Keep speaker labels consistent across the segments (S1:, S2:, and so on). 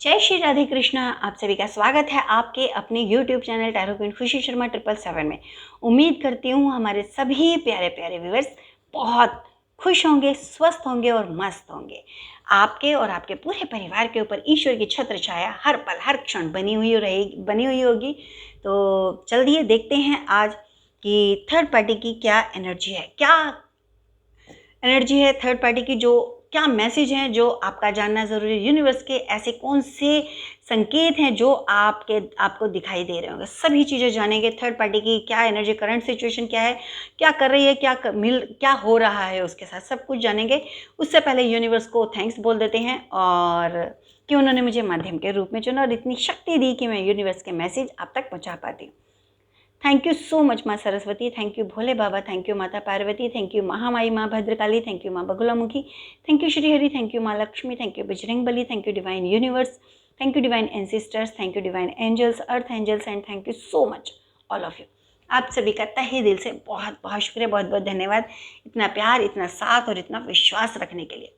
S1: जय श्री राधे कृष्णा। आप सभी का स्वागत है आपके अपने यूट्यूब चैनल टैरो क्वीन खुशी शर्मा 777 में। उम्मीद करती हूँ हमारे सभी प्यारे प्यारे व्यूअर्स बहुत खुश होंगे, स्वस्थ होंगे और मस्त होंगे। आपके और आपके पूरे परिवार के ऊपर ईश्वर की छत्र छाया हर पल हर क्षण बनी हुई होगी। तो चलिए देखते हैं आज कि थर्ड पार्टी की क्या एनर्जी है, थर्ड पार्टी की जो क्या मैसेज हैं जो आपका जानना ज़रूरी है। यूनिवर्स के ऐसे कौन से संकेत हैं जो आपको दिखाई दे रहे होंगे, सभी चीज़ें जानेंगे। थर्ड पार्टी की क्या एनर्जी, करंट सिचुएशन क्या है, क्या कर रही है, क्या हो रहा है उसके साथ, सब कुछ जानेंगे। उससे पहले यूनिवर्स को थैंक्स बोल देते हैं और कि उन्होंने मुझे माध्यम के रूप में चुना और इतनी शक्ति दी कि मैं यूनिवर्स के मैसेज आप तक पहुँचा पाती हूँ। थैंक यू सो मच माँ Saraswati, thank you Bhole Baba, thank you माता पार्वती, थैंक यू महामाई माँ भद्रकाली, थैंक यू माँ Bagalamukhi, thank you Shri Hari, thank you माँ Lakshmi, thank you Bajrang Bali, thank you divine universe, thank you divine ancestors, thank you divine angels, earth angels and thank you so much all of you. आप सभी का तहे दिल से बहुत बहुत शुक्रिया, बहुत बहुत धन्यवाद इतना प्यार, इतना साथ और इतना विश्वास रखने के लिए,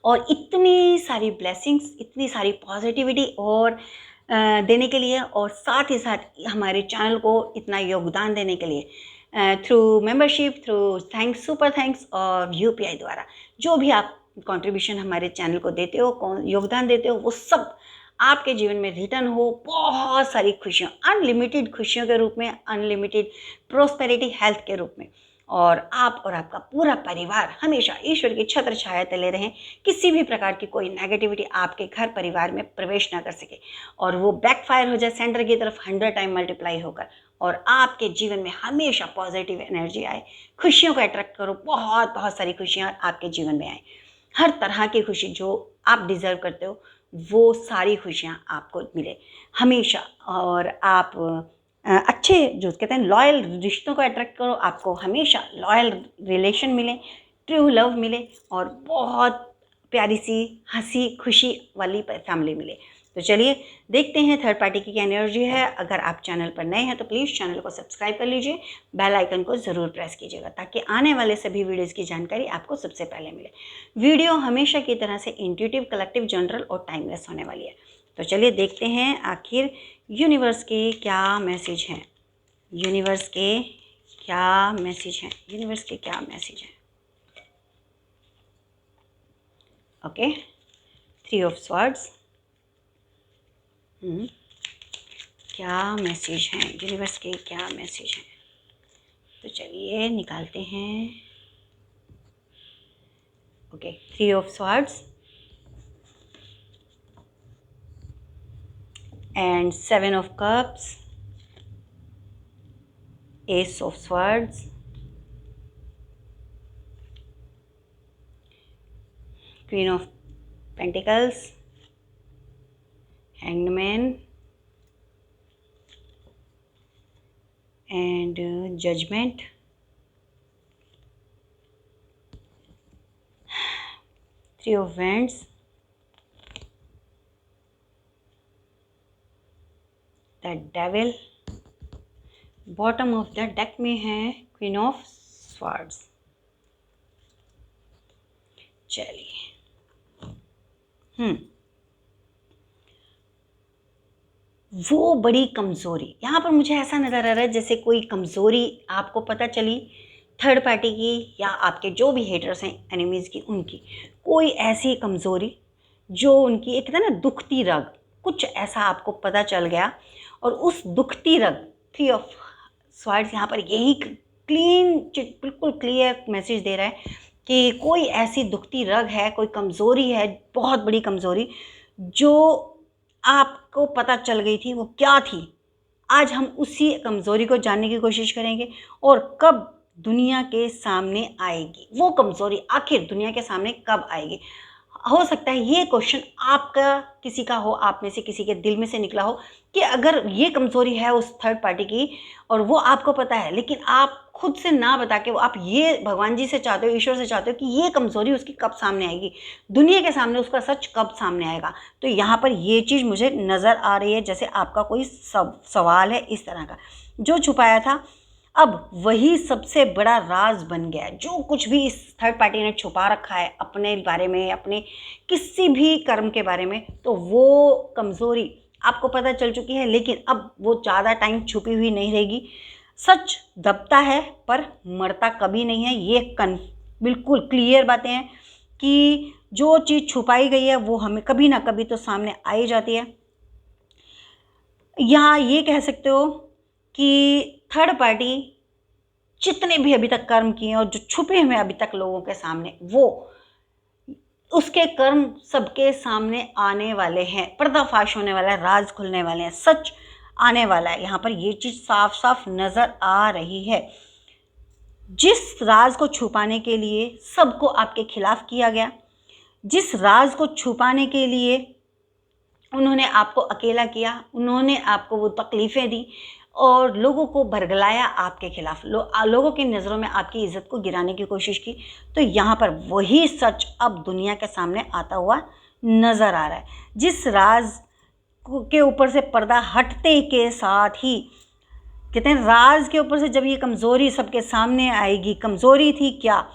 S1: और इतनी सारी ब्लेसिंग्स, इतनी सारी पॉजिटिविटी और देने के लिए, और साथ ही साथ हमारे चैनल को इतना योगदान देने के लिए through membership, through thanks, super thanks और यूपीआई द्वारा जो भी आप कंट्रीब्यूशन हमारे चैनल को देते हो, योगदान देते हो, वो सब आपके जीवन में रिटर्न हो। बहुत सारी खुशियों, अनलिमिटेड खुशियों के रूप में, अनलिमिटेड प्रोस्पेरिटी हेल्थ के रूप में, और आप और आपका पूरा परिवार हमेशा ईश्वर की छत्र छाया तले रहें। किसी भी प्रकार की कोई नेगेटिविटी आपके घर परिवार में प्रवेश ना कर सके और वो बैकफायर हो जाए सेंटर की तरफ 100 टाइम मल्टीप्लाई होकर, और आपके जीवन में हमेशा पॉजिटिव एनर्जी आए। खुशियों को अट्रैक्ट करो, बहुत बहुत सारी खुशियाँ आपके जीवन में आए। हर तरह की खुशी जो आप डिज़र्व करते हो वो सारी खुशियाँ आपको मिले हमेशा, और आप अच्छे जो कहते हैं लॉयल रिश्तों को अट्रैक्ट करो, आपको हमेशा लॉयल रिलेशन मिले, ट्रू लव मिले और बहुत प्यारी सी हंसी खुशी वाली फैमिली मिले। तो चलिए देखते हैं थर्ड पार्टी की क्या एनर्जी है। अगर आप चैनल पर नए हैं तो प्लीज़ चैनल को सब्सक्राइब कर लीजिए, बेल आइकन को ज़रूर प्रेस कीजिएगा ताकि आने वाले सभी वीडियोज़ की जानकारी आपको सबसे पहले मिले। वीडियो हमेशा की तरह से इंट्यूटिव, कलेक्टिव, जनरल और टाइमलेस होने वाली है। तो चलिए देखते हैं आखिर यूनिवर्स के क्या मैसेज हैं, यूनिवर्स के क्या मैसेज हैं, यूनिवर्स के क्या मैसेज हैं। Okay, 3 of swords. क्या मैसेज हैं, यूनिवर्स के क्या मैसेज हैं। तो चलिए निकालते हैं। Okay, 3 of swords and 7 of cups, ace of swords, queen of pentacles, hanged man and judgment, 3 of wands, the devil, bottom of the deck में है क्वीन ऑफ स्वॉर्ड्स। चलिए वो बड़ी कमज़ोरी, यहाँ पर मुझे ऐसा नज़र आ रहा है जैसे कोई कमज़ोरी आपको पता चली थर्ड पार्टी की, या आपके जो भी हेटर्स हैं, एनिमीज़ की, उनकी कोई ऐसी कमज़ोरी जो उनकी एक ना दुखती रग, कुछ ऐसा आपको पता चल गया, और उस दुखती रग, 3 ऑफ स्वॉर्ड्स यहाँ पर यही बिल्कुल क्लियर मैसेज दे रहा है कि कोई ऐसी दुखती रग है, कोई कमज़ोरी है, बहुत बड़ी कमज़ोरी जो आपको पता चल गई थी। वो क्या थी, आज हम उसी कमज़ोरी को जानने की कोशिश करेंगे, और कब दुनिया के सामने आएगी वो कमज़ोरी, आखिर दुनिया के सामने कब आएगी। हो सकता है ये क्वेश्चन आपका किसी का हो, आप में से किसी के दिल में से निकला हो कि अगर ये कमज़ोरी है उस थर्ड पार्टी की और वो आपको पता है, लेकिन आप खुद से ना बता के आप ये भगवान जी से चाहते हो, ईश्वर से चाहते हो कि ये कमज़ोरी उसकी कब सामने आएगी, दुनिया के सामने उसका सच कब सामने आएगा। तो यहाँ पर ये चीज़ मुझे नज़र आ रही है जैसे आपका कोई सवाल है इस तरह का जो छुपाया था, अब वही सबसे बड़ा राज बन गया है। जो कुछ भी इस थर्ड पार्टी ने छुपा रखा है अपने बारे में, अपने किसी भी कर्म के बारे में, तो वो कमज़ोरी आपको पता चल चुकी है, लेकिन अब वो ज़्यादा टाइम छुपी हुई नहीं रहेगी। सच दबता है पर मरता कभी नहीं है। ये बिल्कुल क्लियर बातें हैं कि जो चीज़ छुपाई गई है वो हमें कभी ना कभी तो सामने आ ही जाती है। यहाँ ये कह सकते हो कि थर्ड पार्टी जितने भी अभी तक कर्म किए और जो छुपे हुए अभी तक लोगों के सामने, वो उसके कर्म सबके सामने आने वाले हैं, पर्दाफाश होने वाला है, राज खुलने वाले हैं, सच आने वाला है। यहाँ पर ये चीज़ साफ साफ नज़र आ रही है। जिस राज को छुपाने के लिए सबको आपके खिलाफ किया गया, जिस राज को छुपाने के लिए उन्होंने आपको अकेला किया, उन्होंने आपको वो तकलीफ़ें दी और लोगों को बरगलाया आपके खिलाफ, लोगों की नज़रों में आपकी इज़्ज़त को गिराने की कोशिश की, तो यहाँ पर वही सच अब दुनिया के सामने आता हुआ नज़र आ रहा है। जिस राज के ऊपर से पर्दा हटते के साथ ही, कहते हैं राज के ऊपर से जब ये कमज़ोरी सबके सामने आएगी, कमज़ोरी थी क्या?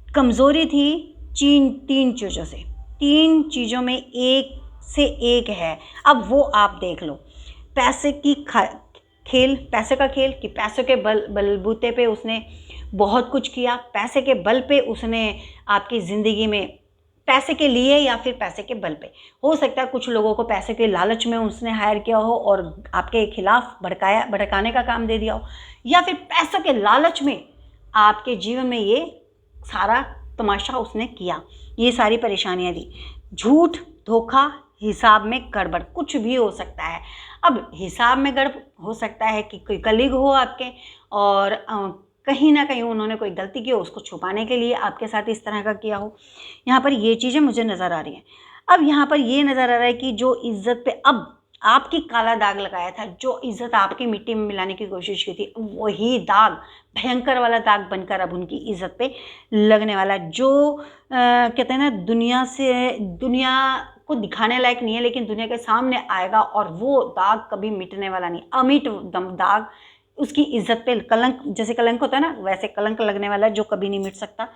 S1: कमज़ोरी थी तीन चीज़ों से, तीन चीज़ों में एक से एक है। अब वो आप देख लो, पैसे की खेल, पैसे का खेल कि पैसों के बलबूते पे उसने बहुत कुछ किया, पैसे के बल पे उसने आपकी ज़िंदगी में, पैसे के लिए या फिर पैसे के बल पे, हो सकता है कुछ लोगों को पैसे के लालच में उसने हायर किया हो और आपके खिलाफ भड़काने का काम दे दिया हो, या फिर पैसों के लालच में आपके जीवन में ये सारा तमाशा उसने किया, ये सारी परेशानियां दी। झूठ, धोखा, हिसाब में गड़बड़, कुछ भी हो सकता है। अब हिसाब में गड़बड़ हो सकता है कि कोई कलीग हो आपके और कहीं ना कहीं उन्होंने कोई गलती की हो, उसको छुपाने के लिए आपके साथ इस तरह का किया हो। यहाँ पर ये चीज़ें मुझे नज़र आ रही हैं। अब यहाँ पर ये नज़र आ रहा है कि जो इज़्ज़त पे अब आपकी काला दाग लगाया था, जो इज़्ज़त आपकी मिट्टी में मिलाने की कोशिश की थी, वही दाग भयंकर वाला दाग बनकर अब उनकी इज़्ज़त पे लगने वाला है। जो कहते हैं ना, दुनिया को दिखाने लायक नहीं है, लेकिन दुनिया के सामने आएगा और वो दाग कभी मिटने वाला नहीं। अमिट दाग, उसकी इज़्ज़त पे कलंक, जैसे कलंक होता है ना, वैसे कलंक लगने वाला है जो कभी नहीं मिट सकता।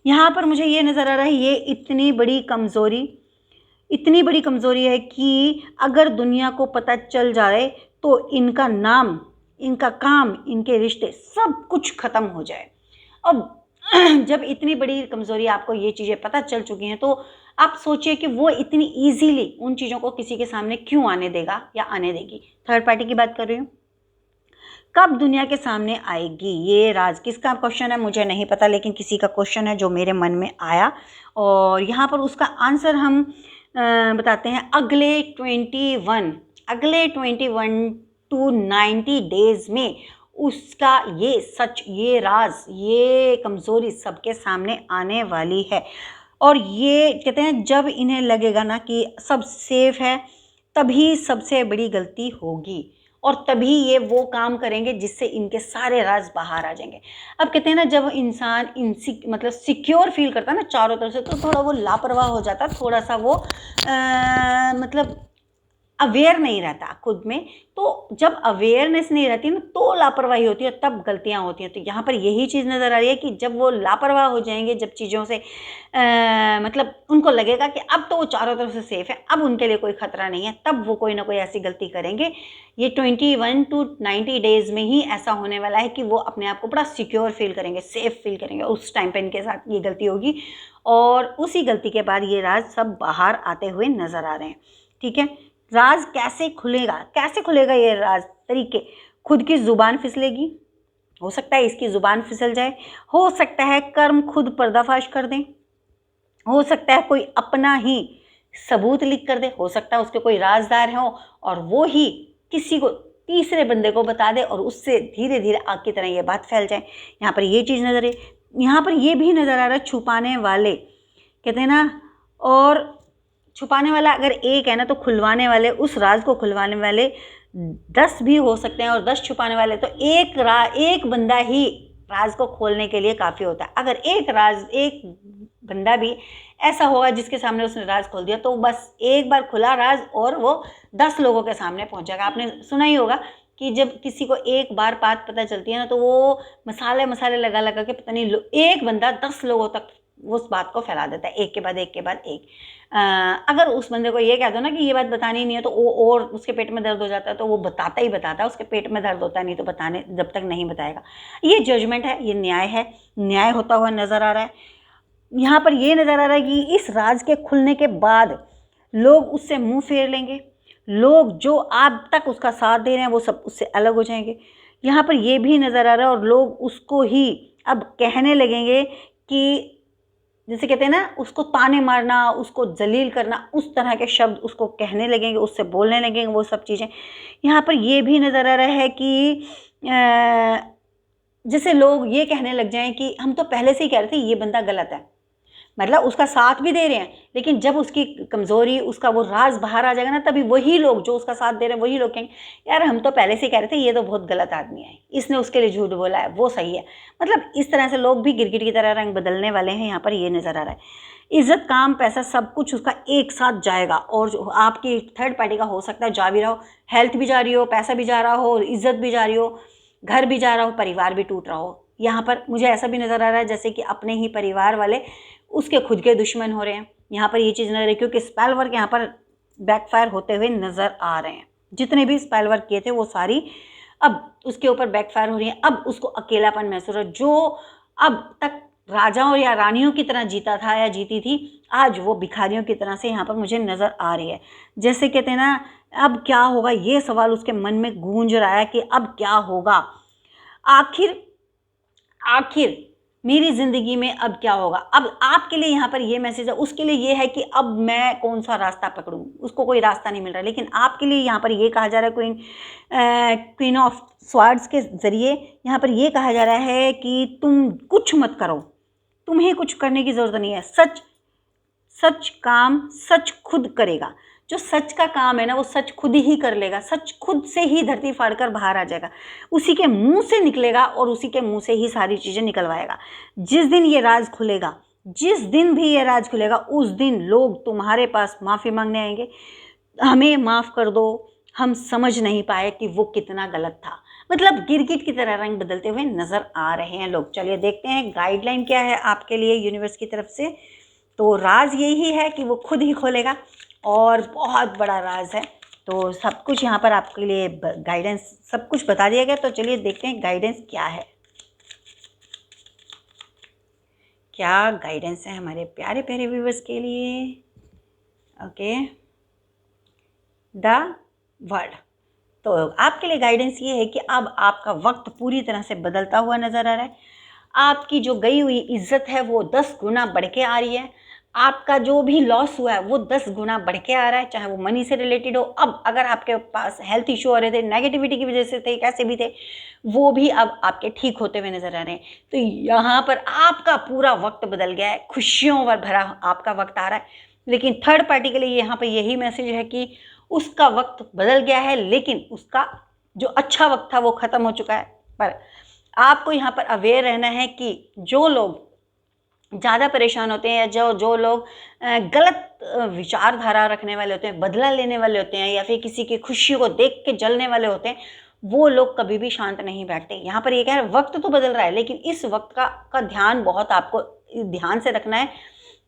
S1: यहाँ पर मुझे ये नज़र आ रहा है, ये इतनी बड़ी कमज़ोरी है कि अगर दुनिया को पता चल जाए तो इनका नाम, इनका काम, इनके रिश्ते सब कुछ ख़त्म हो जाए। अब जब इतनी बड़ी कमज़ोरी आपको ये चीज़ें पता चल चुकी हैं, तो आप सोचिए कि वो इतनी ईजीली उन चीज़ों को किसी के सामने क्यों आने देगा या आने देगी। थर्ड पार्टी की बात कर रही हूँ। कब दुनिया के सामने आएगी ये राज? किसका क्वेश्चन है मुझे नहीं पता, लेकिन किसी का क्वेश्चन है जो मेरे मन में आया, और यहाँ पर उसका आंसर हम बताते हैं। अगले 21 टू 90 डेज़ में उसका ये सच, ये राज, ये कमज़ोरी सबके सामने आने वाली है। और ये कहते हैं जब इन्हें लगेगा ना कि सब सेफ है, तभी सबसे बड़ी गलती होगी और तभी ये वो काम करेंगे जिससे इनके सारे राज बाहर आ जाएंगे। अब कहते हैं ना, जब इंसान मतलब सिक्योर फील करता है ना चारों तरफ से, तो थोड़ा वो लापरवाह हो जाता है, थोड़ा सा वो मतलब अवेयर नहीं रहता खुद में। तो जब अवेयरनेस नहीं रहती ना, तो लापरवाही होती है, तब गलतियां होती हैं। तो यहाँ पर यही चीज़ नज़र आ रही है कि जब वो लापरवाह हो जाएंगे, जब चीज़ों से मतलब उनको लगेगा कि अब तो वो चारों तरफ से सेफ है, अब उनके लिए कोई ख़तरा नहीं है, तब वो कोई ना कोई ऐसी गलती करेंगे। ये 21 टू 90 डेज़ में ही ऐसा होने वाला है कि वो अपने आप को बड़ा सिक्योर फील करेंगे, सेफ फील करेंगे। उस टाइम पर इनके साथ ये गलती होगी और उसी गलती के बाद ये राज सब बाहर आते हुए नज़र आ रहे हैं। ठीक है, राज कैसे खुलेगा ये राज? तरीके, खुद की ज़ुबान फिसलेगी, हो सकता है इसकी ज़ुबान फिसल जाए, हो सकता है कर्म खुद पर्दाफाश कर दें, हो सकता है कोई अपना ही सबूत लीक कर दे, हो सकता है उसके कोई राजदार हो और वो ही किसी को, तीसरे बंदे को बता दे और उससे धीरे धीरे आग की तरह ये बात फैल जाए। यहाँ पर ये चीज़ नज़र है। यहाँ पर ये भी नज़र आ रहा है, छुपाने वाले, कहते हैं ना, और छुपाने वाला अगर एक है ना, तो खुलवाने वाले, उस राज को खुलवाने वाले 10 भी हो सकते हैं और 10 छुपाने वाले, तो एक बंदा ही राज को खोलने के लिए काफ़ी होता है। अगर एक बंदा भी ऐसा होगा जिसके सामने उसने राज खोल दिया, तो बस एक बार खुला राज और वो 10 लोगों के सामने पहुंच जाएगा। आपने सुना ही होगा कि जब किसी को एक बार बात पता चलती है ना, तो वो मसाले मसाले लगा लगा के पता नहीं एक बंदा 10 लोगों तक उस बात को फैला देता है, एक के बाद एक के बाद एक। अगर उस बंदे को ये कह दो ना कि ये बात बतानी नहीं है, तो वो और उसके पेट में दर्द हो जाता है, तो वो बताता ही बताता है, उसके पेट में दर्द होता है, नहीं तो बताने जब तक नहीं बताएगा। ये जजमेंट है, ये न्याय है, न्याय होता हुआ नज़र आ रहा है। यहाँ पर ये नज़र आ रहा है कि इस राज के खुलने के बाद लोग उससे मुंह फेर लेंगे, लोग जो आज तक उसका साथ दे रहे हैं वो सब उससे अलग हो जाएंगे। यहाँ पर ये भी नज़र आ रहा है, और लोग उसको ही अब कहने लगेंगे कि जैसे कहते हैं ना, उसको ताने मारना, उसको जलील करना, उस तरह के शब्द उसको कहने लगेंगे, उससे बोलने लगेंगे, वो सब चीज़ें। यहाँ पर ये भी नज़र आ रहा है कि जैसे लोग ये कहने लग जाएं कि हम तो पहले से ही कह रहे थे ये बंदा गलत है, मतलब उसका साथ भी दे रहे हैं, लेकिन जब उसकी कमज़ोरी, उसका वो राज बाहर आ जाएगा ना, तभी वही लोग जो उसका साथ दे रहे हैं वही लोग कहेंगे यार हम तो पहले से कह रहे थे ये तो बहुत गलत आदमी है, इसने उसके लिए झूठ बोला है, वो सही है। मतलब इस तरह से लोग भी गिरगिट की तरह रंग बदलने वाले हैं। यहाँ पर ये नज़र आ रहा है इज़्ज़त, काम, पैसा सब कुछ उसका एक साथ जाएगा, और जो आपकी थर्ड पार्टी का हो सकता है जा भी रहा हो, हेल्थ भी जा रही हो, पैसा भी जा रहा हो, इज़्ज़त भी जा रही हो, घर भी जा रहा हो, परिवार भी टूट रहा हो। यहाँ पर मुझे ऐसा भी नज़र आ रहा है जैसे कि अपने ही परिवार वाले उसके खुद के दुश्मन हो रहे हैं। यहाँ पर ये चीज़ नजर है, क्योंकि स्पेल वर्क यहाँ पर बैकफायर होते हुए नज़र आ रहे हैं। जितने भी स्पेल वर्क किए थे वो सारी अब उसके ऊपर बैकफायर हो रही है। अब उसको अकेलापन महसूस हो, जो अब तक राजाओं या रानियों की तरह जीता था या जीती थी, आज वो भिखारियों की तरह से यहाँ पर मुझे नज़र आ रही है। जैसे कहते हैं ना, अब क्या होगा, ये सवाल उसके मन में गूंज रहा है कि अब क्या होगा, आखिर आखिर मेरी ज़िंदगी में अब क्या होगा। अब आपके लिए यहाँ पर ये मैसेज है, उसके लिए ये है कि अब मैं कौन सा रास्ता पकड़ूं, उसको कोई रास्ता नहीं मिल रहा। लेकिन आपके लिए यहाँ पर ये कहा जा रहा है, क्वीन ऑफ स्वार्ड्स के ज़रिए यहाँ पर ये कहा जा रहा है कि तुम कुछ मत करो, तुम्हें कुछ करने की ज़रूरत नहीं है। सच काम सच खुद करेगा। जो सच का काम है ना, वो सच खुद ही कर लेगा, सच खुद से ही धरती फाड़कर बाहर आ जाएगा, उसी के मुंह से निकलेगा और उसी के मुंह से ही सारी चीज़ें निकलवाएगा। जिस दिन ये राज खुलेगा, जिस दिन भी ये राज खुलेगा, उस दिन लोग तुम्हारे पास माफ़ी मांगने आएंगे, हमें माफ़ कर दो, हम समझ नहीं पाए कि वो कितना गलत था। मतलब गिरगिट की तरह रंग बदलते हुए नज़र आ रहे हैं लोग। चलिए देखते हैं गाइडलाइन क्या है आपके लिए यूनिवर्स की तरफ से। तो राज यही है कि वो खुद ही खोलेगा, और बहुत बड़ा राज है। तो सब कुछ यहाँ पर आपके लिए गाइडेंस सब कुछ बता दिया गया। तो चलिए देखते हैं गाइडेंस क्या है, क्या गाइडेंस है हमारे प्यारे प्यारे व्यूअर्स के लिए। Okay, the word. तो आपके लिए गाइडेंस ये है कि अब आपका वक्त पूरी तरह से बदलता हुआ नज़र आ रहा है। आपकी जो गई हुई इज्जत है वो 10 गुना बढ़ के आ रही है। आपका जो भी लॉस हुआ है वो 10 गुना बढ़ के आ रहा है, चाहे वो मनी से रिलेटेड हो। अब अगर आपके पास हेल्थ इशू हो रहे थे, नेगेटिविटी की वजह से थे, कैसे भी थे, वो भी अब आपके ठीक होते हुए नज़र आ रहे हैं। तो यहाँ पर आपका पूरा वक्त बदल गया है, खुशियों पर भरा आपका वक्त आ रहा है। लेकिन थर्ड पार्टी के लिए यहाँ पर यही मैसेज है कि उसका वक्त बदल गया है, लेकिन उसका जो अच्छा वक्त था वो ख़त्म हो चुका है। पर आपको यहाँ पर अवेयर रहना है कि जो लोग ज़्यादा परेशान होते हैं, या जो लोग गलत विचारधारा रखने वाले होते हैं, बदला लेने वाले होते हैं, या फिर किसी की खुशियों को देख के जलने वाले होते हैं, वो लोग कभी भी शांत नहीं बैठते। यहाँ पर ये कह रहे हैं वक्त तो बदल रहा है, लेकिन इस वक्त का ध्यान बहुत आपको ध्यान से रखना है,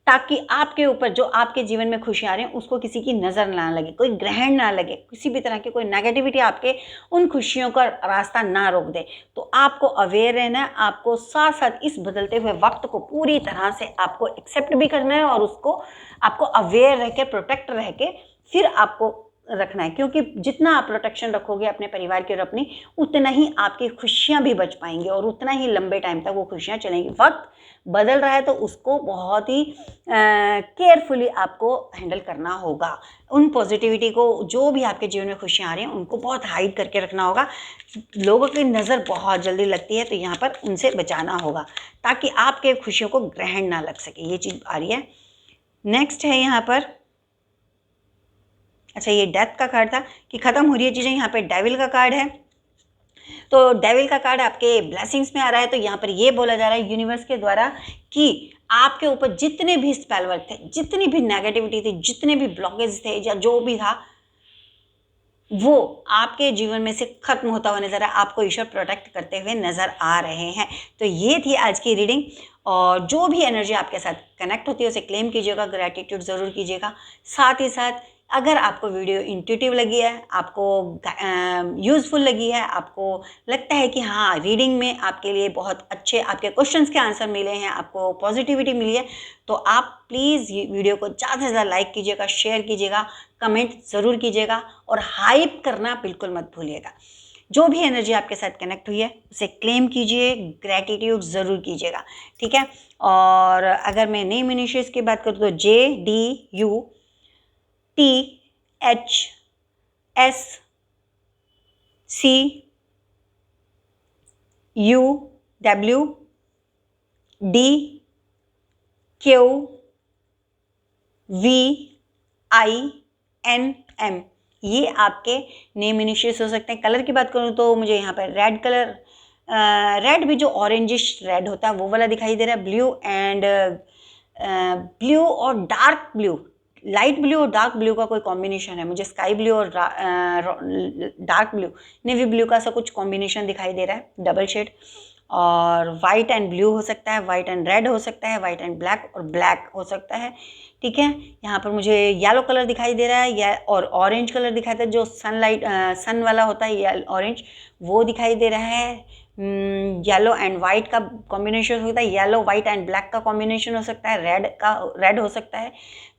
S1: ताकि आपके ऊपर जो आपके जीवन में खुशियाँ आ रही हैं उसको किसी की नज़र ना लगे, कोई ग्रहण ना लगे, किसी भी तरह की कोई नेगेटिविटी आपके उन खुशियों का रास्ता ना रोक दे। तो आपको अवेयर रहना है, आपको साथ साथ इस बदलते हुए वक्त को पूरी तरह से आपको एक्सेप्ट भी करना है, और उसको आपको अवेयर रह के, प्रोटेक्ट रह के फिर आपको रखना है। क्योंकि जितना आप प्रोटेक्शन रखोगे अपने परिवार की और अपनी, उतना ही आपकी खुशियाँ भी बच पाएंगी, और उतना ही लंबे टाइम तक वो खुशियाँ चलेंगी। वक्त बदल रहा है तो उसको बहुत ही केयरफुली आपको हैंडल करना होगा। उन पॉजिटिविटी को, जो भी आपके जीवन में खुशियाँ आ रही हैं, उनको बहुत हाइड करके रखना होगा। लोगों की नज़र बहुत जल्दी लगती है, तो यहाँ पर उनसे बचाना होगा, ताकि आपके खुशियों को ग्रहण ना लग सके। ये चीज़ आ रही है। नेक्स्ट है यहाँ पर, अच्छा ये डेथ का कार्ड था कि ख़त्म हो रही है चीज़ें। यहाँ पे डेविल का कार्ड है, तो डेविल का कार्ड आपके ब्लेसिंग्स में आ रहा है। तो यहाँ पर ये बोला जा रहा है यूनिवर्स के द्वारा कि आपके ऊपर जितने भी स्पेल वर्क थे, जितनी भी नेगेटिविटी थी, जितने भी ब्लॉकेज थे, या जो भी था, वो आपके जीवन में से खत्म होता हुआ नजर है, आपको ईश्वर प्रोटेक्ट करते हुए नजर आ रहे हैं। तो ये थी आज की रीडिंग, और जो भी एनर्जी आपके साथ कनेक्ट होती है उसे क्लेम कीजिएगा, ग्रैटिट्यूड ज़रूर कीजिएगा। साथ ही साथ अगर आपको वीडियो इंट्यूटिव लगी है, आपको यूज़फुल लगी है, आपको लगता है कि हाँ रीडिंग में आपके लिए बहुत अच्छे आपके क्वेश्चंस के आंसर मिले हैं, आपको पॉजिटिविटी मिली है, तो आप प्लीज़ ये वीडियो को ज़्यादा से ज़्यादा लाइक कीजिएगा, शेयर कीजिएगा, कमेंट ज़रूर कीजिएगा, और हाइप करना बिल्कुल मत भूलिएगा। जो भी एनर्जी आपके साथ कनेक्ट हुई है उसे क्लेम कीजिए, ग्रैटिट्यूड ज़रूर कीजिएगा, ठीक है। और अगर मैं नेम इनिशियल्स की बात करूँ तो JDUWDQVINM, ये आपके नेम इनिशियल्स हो सकते हैं। कलर की बात करूँ तो मुझे यहाँ पर रेड कलर, रेड भी जो ऑरेंजिश रेड होता है वो वाला दिखाई दे रहा है। ब्लू और डार्क ब्लू, लाइट ब्लू और डार्क ब्लू का कोई कॉम्बिनेशन है। मुझे स्काई ब्लू और डार्क ब्लू, नेवी ब्लू का सा कुछ कॉम्बिनेशन दिखाई दे रहा है, डबल शेड। और वाइट एंड ब्लू हो सकता है, वाइट एंड रेड हो सकता है, वाइट एंड ब्लैक और ब्लैक हो सकता है, ठीक है। यहाँ पर मुझे येलो कलर दिखाई दे रहा है, या और ऑरेंज कलर दिखाई दे रहा है, जो सनलाइट सन वाला होता है ऑरेंज, वो दिखाई दे रहा है। येलो एंड वाइट का कॉम्बिनेशन होता है, येलो वाइट एंड ब्लैक का कॉम्बिनेशन हो सकता है, रेड हो सकता है।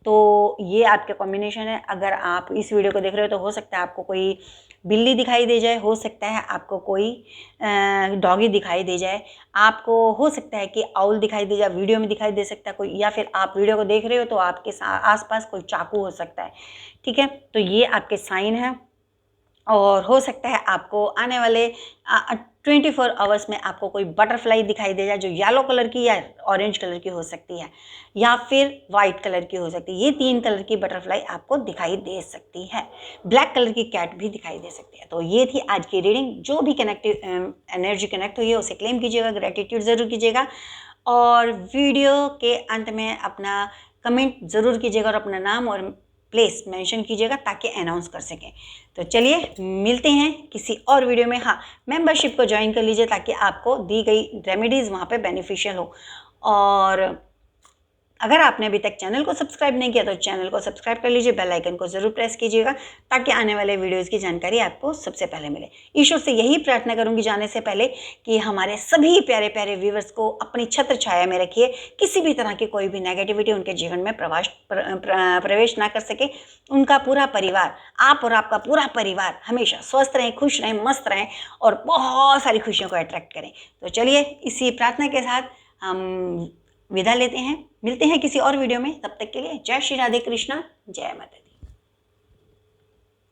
S1: तो ये आपके कॉम्बिनेशन है। अगर आप इस वीडियो को देख रहे हो तो हो सकता है आपको कोई बिल्ली दिखाई दे जाए, हो सकता है आपको कोई डॉगी दिखाई दे जाए, आपको हो सकता है कि आउल दिखाई दे जाए, वीडियो में दिखाई दे सकता है कोई, या फिर आप वीडियो को देख रहे हो तो आपके आसपास कोई चाकू हो सकता है, ठीक है। तो ये आपके साइन है, और हो सकता है आपको आने वाले 24 आवर्स में आपको कोई बटरफ्लाई दिखाई दे जाए जो येलो कलर की या ऑरेंज कलर की हो सकती है, या फिर वाइट कलर की हो सकती है। ये 3 कलर की बटरफ्लाई आपको दिखाई दे सकती है। ब्लैक कलर की कैट भी दिखाई दे सकती है। तो ये थी आज की रीडिंग। जो भी कनेक्टिव एनर्जी कनेक्ट हुई है उसे क्लेम कीजिएगा, ग्रेटिट्यूड ज़रूर कीजिएगा, और वीडियो के अंत में अपना कमेंट ज़रूर कीजिएगा और अपना नाम और प्लेस मेंशन कीजिएगा ताकि अनाउंस कर सकें। तो चलिए मिलते हैं किसी और वीडियो में। हाँ, मेंबरशिप को ज्वाइन कर लीजिए ताकि आपको दी गई रेमेडीज़ वहाँ पे बेनिफिशियल हो। और अगर आपने अभी तक चैनल को सब्सक्राइब नहीं किया तो चैनल को सब्सक्राइब कर लीजिए, बेल आइकन को ज़रूर प्रेस कीजिएगा ताकि आने वाले वीडियोज़ की जानकारी आपको सबसे पहले मिले। ईश्वर से यही प्रार्थना करूंगी जाने से पहले कि हमारे सभी प्यारे प्यारे व्यूवर्स को अपनी छत्र छाया में रखिए, किसी भी तरह की कोई भी नेगेटिविटी उनके जीवन में प्रवेश ना कर सके। उनका पूरा परिवार, आप और आपका पूरा परिवार हमेशा स्वस्थ रहें, खुश रहें, मस्त रहें और बहुत सारी खुशियों को अट्रैक्ट करें। तो चलिए इसी प्रार्थना के साथ हम विदा लेते हैं, मिलते हैं किसी और वीडियो में। तब तक के लिए जय श्री राधे कृष्णा, जय माता दी।